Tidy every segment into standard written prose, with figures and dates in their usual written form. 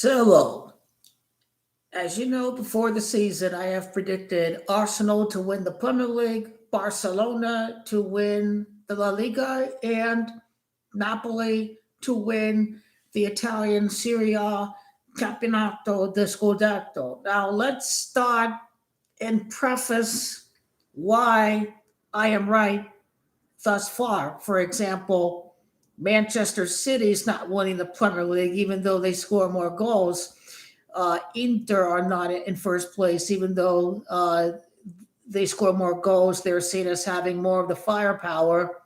So, as you know, before the season, I have predicted Arsenal to win the Premier League, Barcelona to win the La Liga, and Napoli to win the Italian Serie A Campionato de Scudetto. Now, let's start and preface why I am right thus far. For example, Manchester City's not winning the Premier League, even though they score more goals. Inter are not in first place, even though they score more goals. They're seen as having more of the firepower.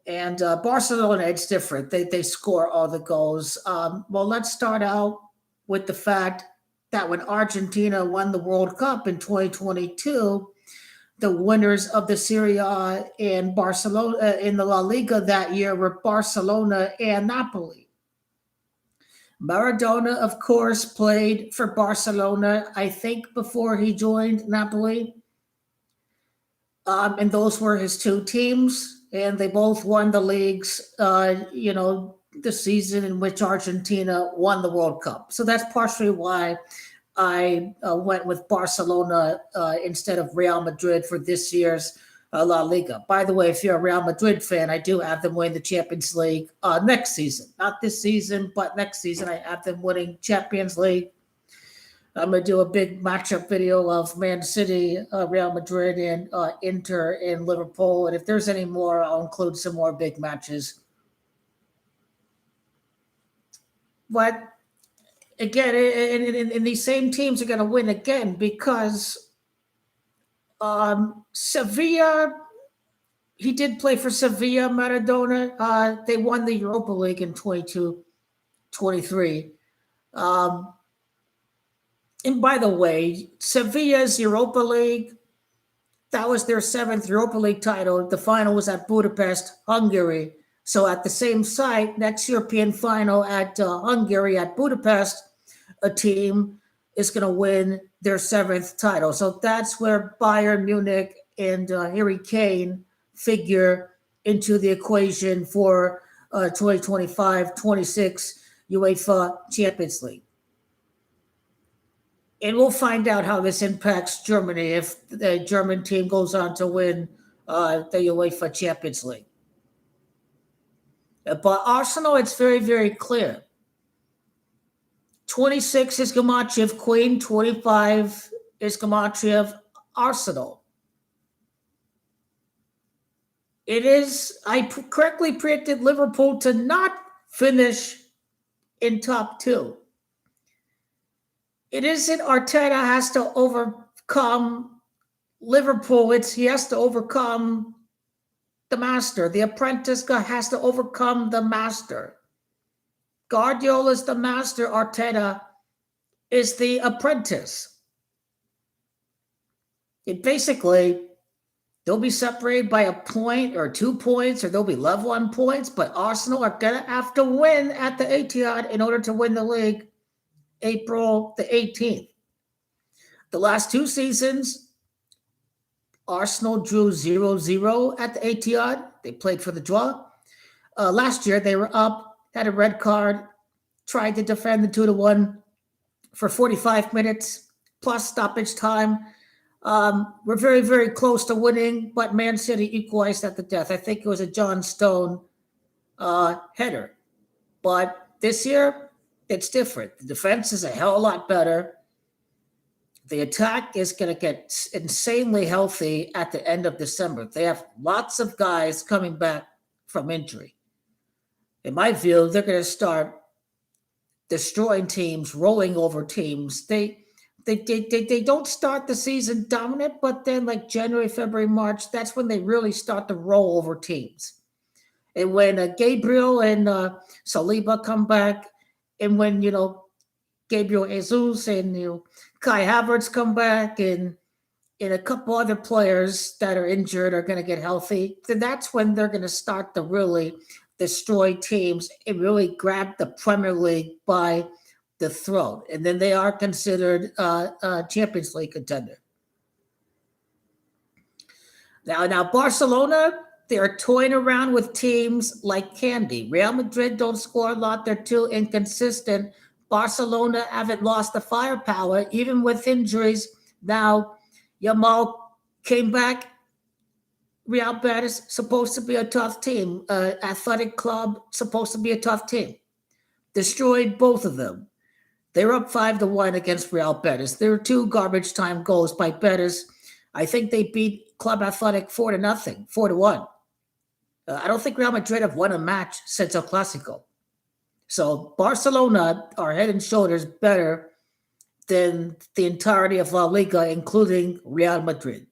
And Barcelona, it's different. They score all the goals. Well, let's start out with the fact that when Argentina won the World Cup in 2022, the winners of the Serie A and Barcelona in the La Liga that year were Barcelona and Napoli. Maradona, of course, played for Barcelona, I think, before he joined Napoli. And those were his two teams, and they both won the leagues, the season in which Argentina won the World Cup. So that's partially why I went with Barcelona instead of Real Madrid for this year's La Liga. By the way, if you're a Real Madrid fan, I do have them win the Champions League next season. Not this season, but next season I have them winning Champions League. I'm going to do a big matchup video of Man City, Real Madrid, and Inter and Liverpool. And if there's any more, I'll include some more big matches. But again, and these same teams are going to win again because Sevilla, he did play for Sevilla, Maradona. They won the Europa League in 22-23. And by the way, Sevilla's Europa League, that was their seventh Europa League title. The final was at Budapest, Hungary. So at the same site, next European final at Hungary, at Budapest, a team is going to win their seventh title. So that's where Bayern Munich and Harry Kane figure into the equation for 2025-26 UEFA Champions League. And we'll find out how this impacts Germany if the German team goes on to win the UEFA Champions League. But Arsenal, it's very, very clear. 26 is Gematria of Queen, 25 is Gematria of Arsenal. I correctly predicted Liverpool to not finish in top two. It isn't Arteta has to overcome Liverpool. He has to overcome the master. The apprentice has to overcome the master. Guardiola is the master. Arteta is the apprentice. And basically, they'll be separated by a point or 2 points, or they'll be level on points. But Arsenal are going to have to win at the Etihad in order to win the league. April the 18th. The last two seasons, Arsenal drew 0-0 at the Etihad. They played for the draw. Last year, they were up, had a red card, tried to defend the 2-1 for 45 minutes, plus stoppage time. We're very, very close to winning, but Man City equalized at the death. I think it was a John Stone header. But this year, it's different. The defense is a hell of a lot better. The attack is going to get insanely healthy at the end of December. They have lots of guys coming back from injury. In my view, they're going to start destroying teams, rolling over teams. They don't start the season dominant, but then like January, February, March, that's when they really start to roll over teams. And when Gabriel and Saliba come back, and when, Gabriel Jesus and, Kai Havertz come back and a couple other players that are injured are going to get healthy, then that's when they're going to start to really destroy teams and really grab the Premier League by the throat. And then they are considered a Champions League contender. Now Barcelona, they're toying around with teams like candy. Real Madrid don't score a lot. They're too inconsistent. Barcelona haven't lost the firepower, even with injuries. Now, Yamal came back. Real Betis supposed to be a tough team. Athletic Club supposed to be a tough team. Destroyed both of them. They were up 5-1 against Real Betis. There were two garbage time goals by Betis. I think they beat Club Athletic 4-0, 4-1. I don't think Real Madrid have won a match since El Clasico. So Barcelona are head and shoulders better than the entirety of La Liga, including Real Madrid.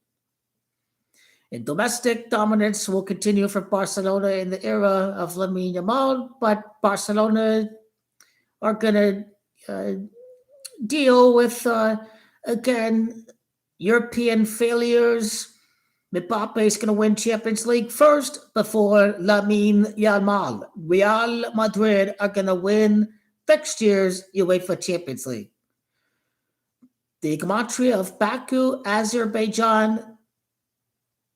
And domestic dominance will continue for Barcelona in the era of Lamine Yamal, but Barcelona are going to deal with, again, European failures. Mbappe is going to win Champions League first before Lamine Yamal. Real Madrid are going to win next year's UEFA Champions League. The gematria of Baku, Azerbaijan,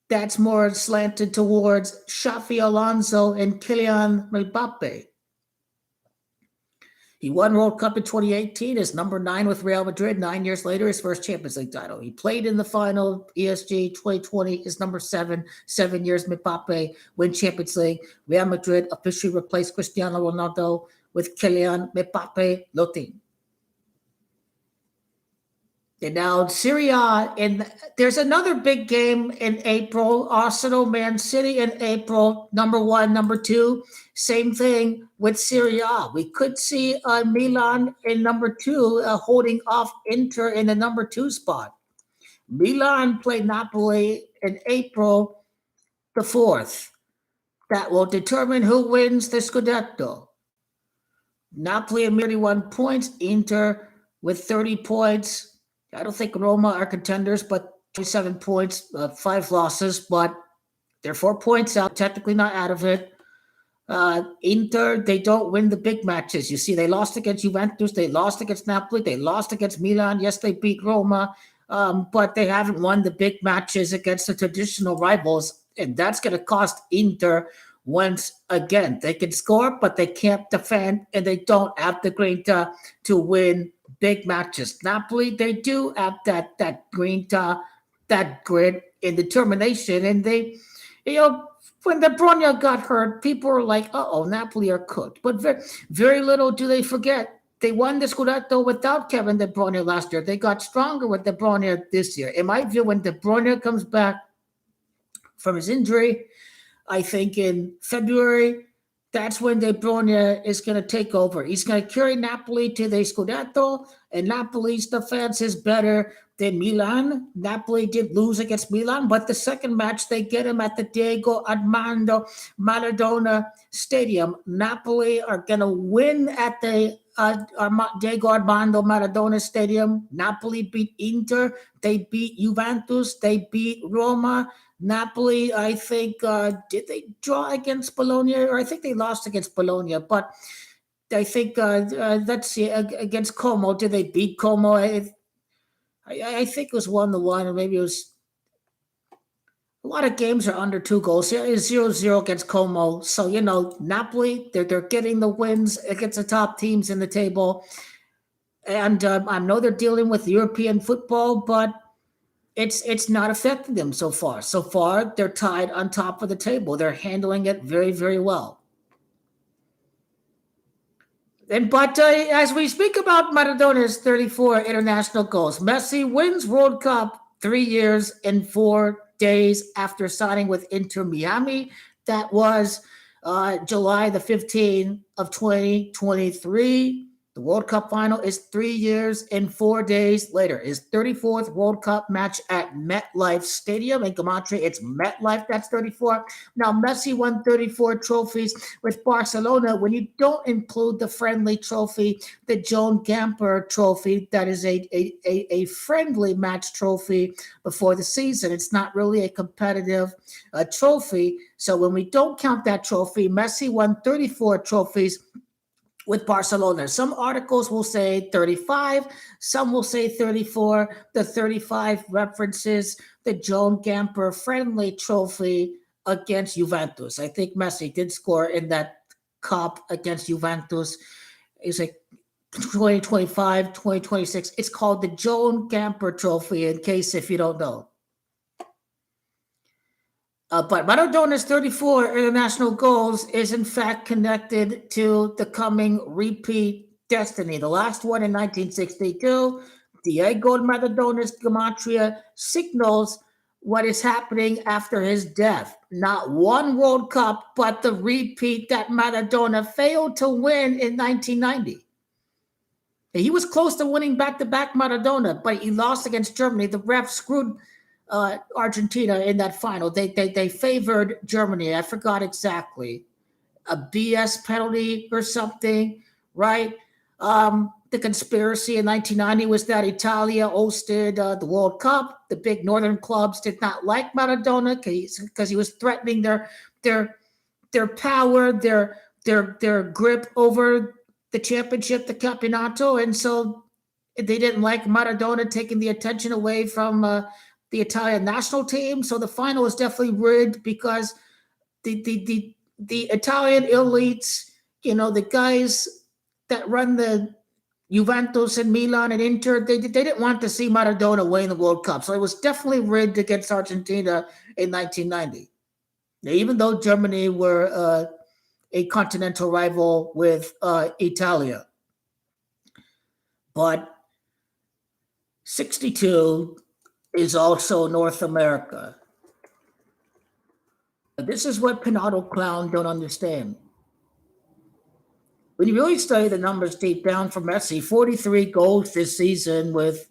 that's more slanted towards Xavi Alonso and Kylian Mbappe. He won World Cup in 2018 as number 9 with Real Madrid. 9 years later, his first Champions League title. He played in the final. ESG 2020 is number 7. 7 years Mbappe win Champions League. Real Madrid officially replaced Cristiano Ronaldo with Kylian Mbappe Lotin. And now Serie A, and there's another big game in April. Arsenal, Man City in April, number 1, number 2. Same thing with Serie A. We could see Milan in number 2 holding off Inter in the number 2 spot. Milan play Napoli in April the 4th. That will determine who wins the Scudetto. Napoli at 31 points, Inter with 30 points. I don't think Roma are contenders, but 27 points, 5 losses, but they're 4 points out, technically not out of it. Inter, they don't win the big matches. You see, they lost against Juventus, they lost against Napoli, they lost against Milan. Yes, they beat Roma, but they haven't won the big matches against the traditional rivals, and that's going to cost Inter once again. They can score, but they can't defend, and they don't have the grinta to win big matches. Napoli, they do have that grinta, that grit and determination. And they, when De Bruyne got hurt, people were like, Napoli are cooked. But very, very little do they forget. They won the Scudetto without Kevin De Bruyne last year. They got stronger with De Bruyne this year. In my view, when De Bruyne comes back from his injury, I think in February, that's when De Bruyne is going to take over. He's going to carry Napoli to the Scudetto, and Napoli's defense is better than Milan. Napoli did lose against Milan, but the second match, they get him at the Diego Armando Maradona Stadium. Napoli are going to win at the Diego Armando Maradona Stadium. Napoli beat Inter. They beat Juventus. They beat Roma. Napoli, I think, did they draw against Bologna? Or I think they lost against Bologna. But I think, let's see, against Como, did they beat Como? I think it was 1-1, or maybe it was. A lot of games are under 2 goals. Here is 0-0 against Como. So, Napoli, they're getting the wins against the top teams in the table. And I know they're dealing with European football, but it's not affecting them so far. So far, they're tied on top of the table. They're handling it very, very well. But as we speak about Maradona's 34 international goals, Messi wins World Cup 3 years and 4 days after signing with Inter Miami. That was July the 15th of 2023. The World Cup final is 3 years and 4 days later. His 34th World Cup match at MetLife Stadium in gematria. It's MetLife, that's 34. Now, Messi won 34 trophies with Barcelona. When you don't include the friendly trophy, the Joan Gamper trophy, that is a friendly match trophy before the season. It's not really a competitive trophy. So when we don't count that trophy, Messi won 34 trophies with Barcelona. Some articles will say 35, some will say 34. The 35 references the Joan Gamper friendly trophy against Juventus. I think Messi did score in that cup against Juventus. He's like, 2025, 2026. It's called the Joan Gamper Trophy, in case if you don't know. But Maradona's 34 international goals is in fact connected to the coming repeat destiny. The last one in 1962, Diego Maradona's gematria signals what is happening after his death. Not one World Cup, but the repeat that Maradona failed to win in 1990. He was close to winning back-to-back Maradona, but he lost against Germany. The refs screwed Argentina in that final. They favored Germany. I forgot exactly. A BS penalty or something, right? The conspiracy in 1990 was that Italia hosted the World Cup. The big northern clubs did not like Maradona because he was threatening their power, their grip over the championship, the Campeonato, and so they didn't like Maradona taking the attention away from the Italian national team. So the final was definitely rigged because the Italian elites, the guys that run the Juventus and Milan and Inter, they didn't want to see Maradona win the World Cup. So it was definitely rigged against Argentina in 1990. Now, even though Germany were a continental rival with Italia. But 62 is also North America. This is what Pinato Clown don't understand. When you really study the numbers deep down for Messi, 43 goals this season with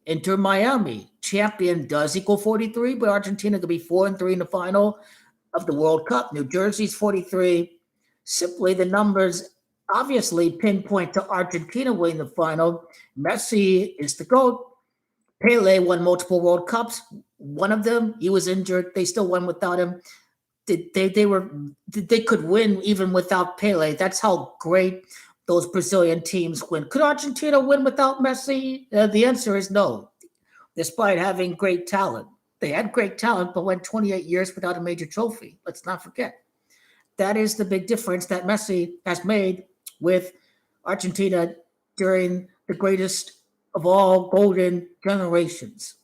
Inter Miami. Champion does equal 43, but Argentina could be 4-3 in the final of the World Cup. New Jersey's 43. Simply the numbers obviously pinpoint to Argentina winning the final. Messi is the GOAT. Pele won multiple World Cups. One of them, he was injured. They still won without him. They could win even without Pele. That's how great those Brazilian teams win. Could Argentina win without Messi? The answer is no, despite having great talent. They had great talent, but went 28 years without a major trophy. Let's not forget. That is the big difference that Messi has made with Argentina during the greatest of all golden generations.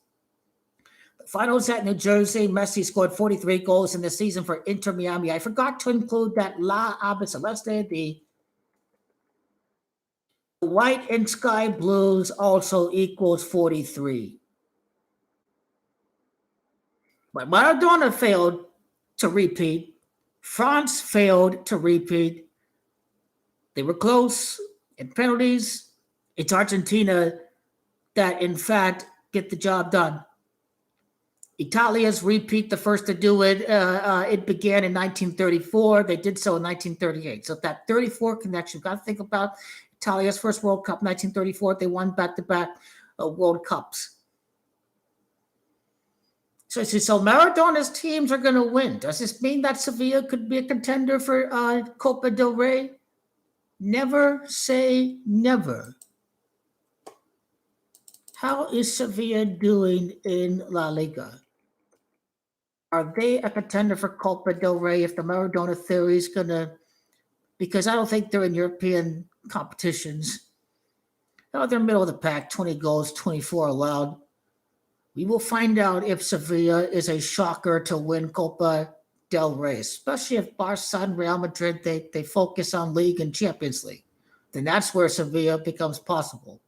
The finals at New Jersey, Messi scored 43 goals in the season for Inter Miami. I forgot to include that La Albiceleste, the white and sky blues, also equals 43. But Maradona failed to repeat. France failed to repeat. They were close in penalties. It's Argentina that, in fact, get the job done. Italia's repeat, the first to do it. It began in 1934. They did so in 1938. So that 34 connection, got to think about Italia's first World Cup, 1934. They won back-to-back World Cups. So Maradona's teams are going to win. Does this mean that Sevilla could be a contender for Copa del Rey? Never say never. How is Sevilla doing in La Liga? Are they a contender for Copa del Rey if the Maradona theory is going to... Because I don't think they're in European competitions. No, they're middle of the pack, 20 goals, 24 allowed. We will find out if Sevilla is a shocker to win Copa del Rey, especially if Barca and Real Madrid, they focus on League and Champions League. Then that's where Sevilla becomes possible.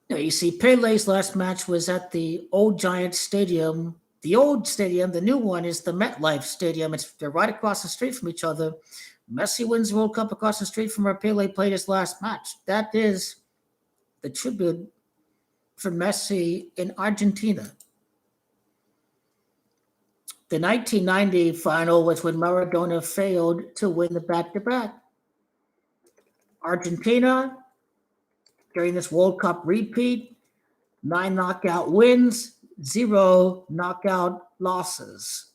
Now, you see, Pele's last match was at the old Giants Stadium. The old stadium, the new one is the MetLife Stadium. They're right across the street from each other. Messi wins the World Cup across the street from where Pele played his last match. That is the tribute for Messi in Argentina. The 1990 final was when Maradona failed to win the back-to-back. Argentina, during this World Cup repeat, 9 knockout wins, 0 knockout losses.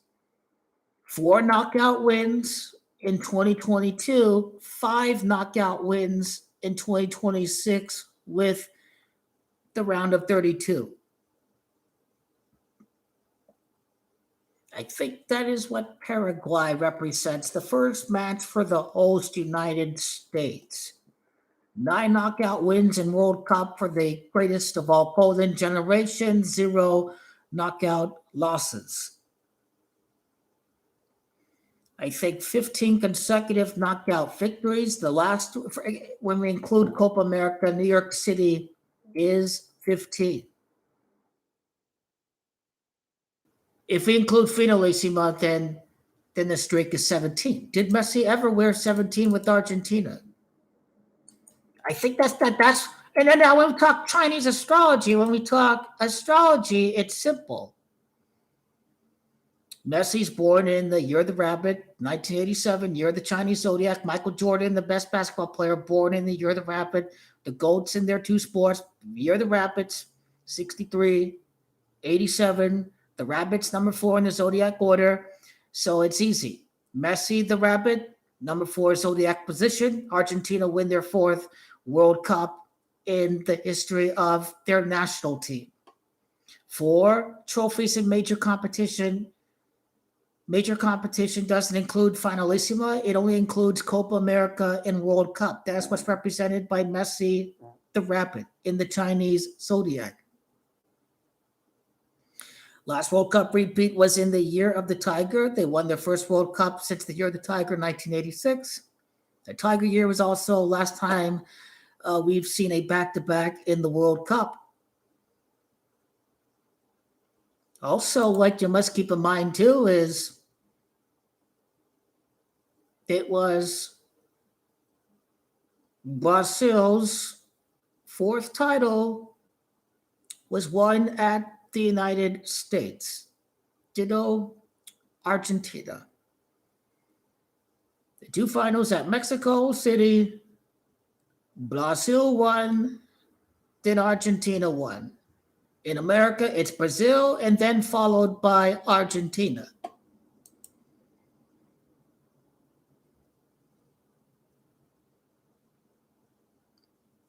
4 knockout wins in 2022, 5 knockout wins in 2026 with the round of 32. I think that is what Paraguay represents. The first match for the host United States. 9 knockout wins in World Cup for the greatest of all golden generation, 0 knockout losses. I think 15 consecutive knockout victories. The last, when we include Copa America, New York City is 15. If we include Finalissima, then the streak is 17. Did Messi ever wear 17 with Argentina? I think that's and then now when we talk Chinese astrology, it's simple. Messi's born in the year of the rabbit, 1987, year of the Chinese zodiac. Michael Jordan, the best basketball player, born in the year of the rabbit. The GOATs in their two sports, year of the rabbits, 63, 87. The rabbits, number 4 in the zodiac order. So it's easy. Messi, the rabbit, number 4 zodiac position. Argentina win their 4th World Cup in the history of their national team. 4 trophies in major competition. Major competition doesn't include Finalissima. It only includes Copa America and World Cup. That's what's represented by Messi, the rabbit, in the Chinese zodiac. Last World Cup repeat was in the year of the Tiger. They won their first World Cup since the year of the Tiger, 1986. The Tiger year was also last time we've seen a back-to-back in the World Cup. Also, what you must keep in mind, too, is it was Brazil's 4th title was won at the United States. Ditto Argentina. The 2 finals at Mexico City, Brazil won, then Argentina won. In America, it's Brazil and then followed by Argentina.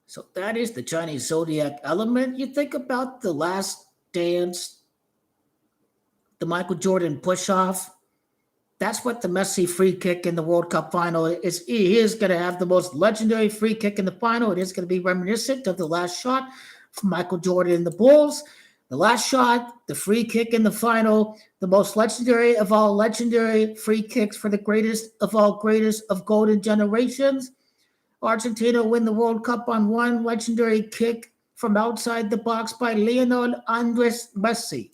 So that is the Chinese zodiac element. You think about the Last Dance, the Michael Jordan push-off. That's what the Messi free kick in the World Cup final is. He is going to have the most legendary free kick in the final. It is going to be reminiscent of the last shot from Michael Jordan and the Bulls. The last shot, the free kick in the final, the most legendary of all legendary free kicks for the greatest of all greatest of golden generations. Argentina win the World Cup on one legendary kick from outside the box by Lionel Andres Messi.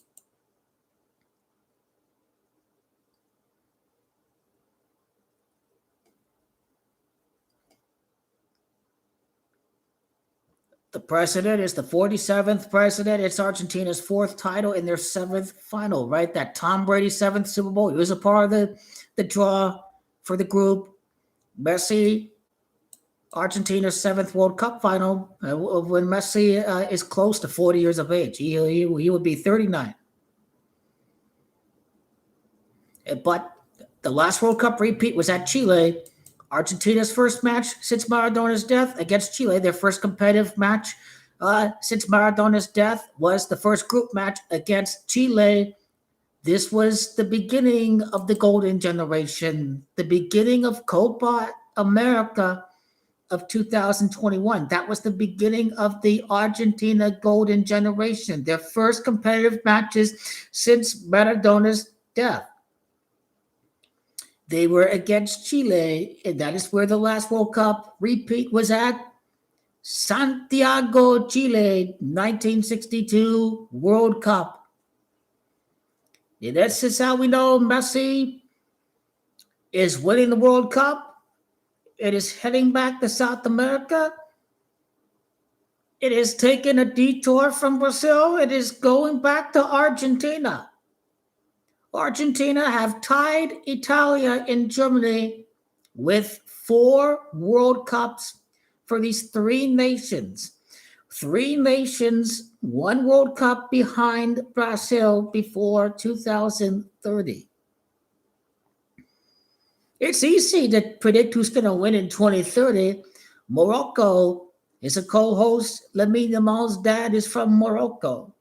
The president is the 47th president. It's Argentina's 4th title in their 7th final, right? That Tom Brady 7th Super Bowl. He was a part of the draw for the group. Messi, Argentina's 7th World Cup final, when Messi is close to 40 years of age. He would be 39. But the last World Cup repeat was at Chile. Argentina's first match since Maradona's death against Chile. Their first competitive match since Maradona's death was the first group match against Chile. This was the beginning of the golden generation, the beginning of Copa America of 2021. That was the beginning of the Argentina golden generation, their first competitive matches since Maradona's death. They were against Chile, and that is where the last World Cup repeat was at. Santiago, Chile, 1962 World Cup. And this is how we know Messi is winning the World Cup. It is heading back to South America. It is taking a detour from Brazil. It is going back to Argentina. Argentina have tied Italia and Germany with 4 World Cups for these 3 nations. 3 nations, 1 World Cup behind Brazil before 2030. It's easy to predict who's going to win in 2030. Morocco is a co-host. Lamine Yamal's dad is from Morocco.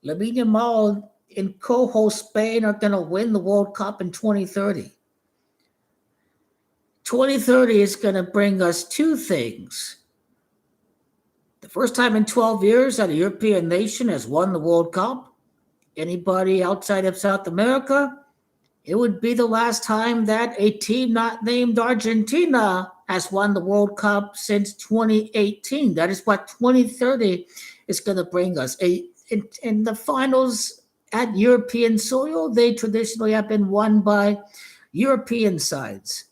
Lamine Yamal and co-host Spain are going to win the World Cup in 2030. 2030 is going to bring us two things. The first time in 12 years that a European nation has won the World Cup. Anybody outside of South America? It would be the last time that a team not named Argentina has won the World Cup since 2018. That is what 2030 is going to bring us. In the finals at European soil, they traditionally have been won by European sides.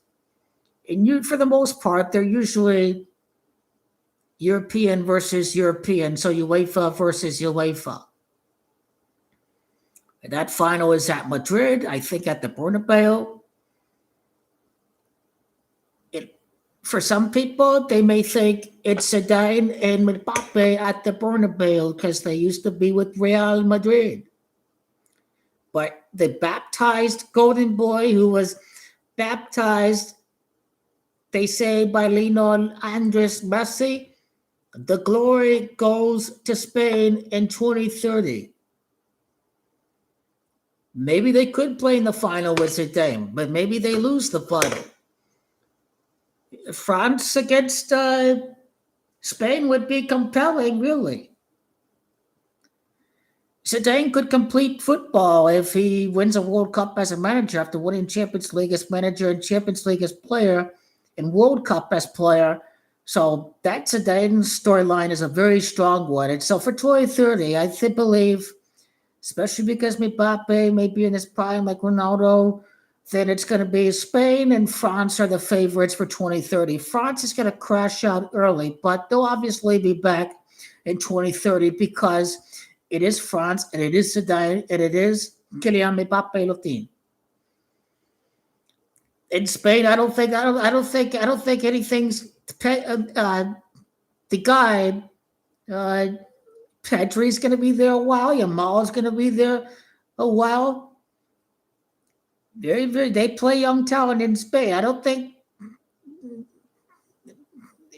And for the most part, they're usually European versus European, so UEFA versus UEFA. And that final is at Madrid, I think at the Bernabeu. For some people, they may think it's Zidane and Mbappe at the Bernabeu because they used to be with Real Madrid. But the baptized golden boy who was baptized, they say, by Lionel Andres Messi, the glory goes to Spain in 2030. Maybe they could play in the final with Zidane, but maybe they lose the final. France against Spain would be compelling, really. Zidane could complete football if he wins a World Cup as a manager after winning Champions League as manager and Champions League as player and World Cup as player. So that Zidane storyline is a very strong one. And so for 2030, I believe, especially because Mbappe may be in his prime like Ronaldo, then it's going to be Spain and France are the favorites for 2030. France is going to crash out early, but they'll obviously be back in 2030 because it is France and it is Zidane and it is Kylian Mbappe Latin. In Spain, I don't think anything's the guy. Pedri's going to be there a while. Yamal's going to be there a while. They play young talent in Spain. I don't think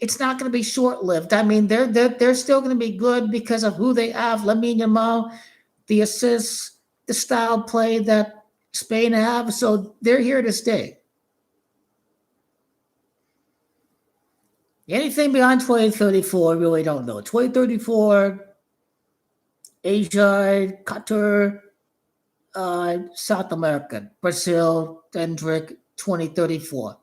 it's not going to be short-lived. I mean, they're still going to be good because of who they have. Lamine Yamal, the assists, the style play that Spain have. So they're here to stay. Anything beyond 2034, I really don't know. 2034, Asia, Qatar, South America, Brazil, Hendrick, 2034.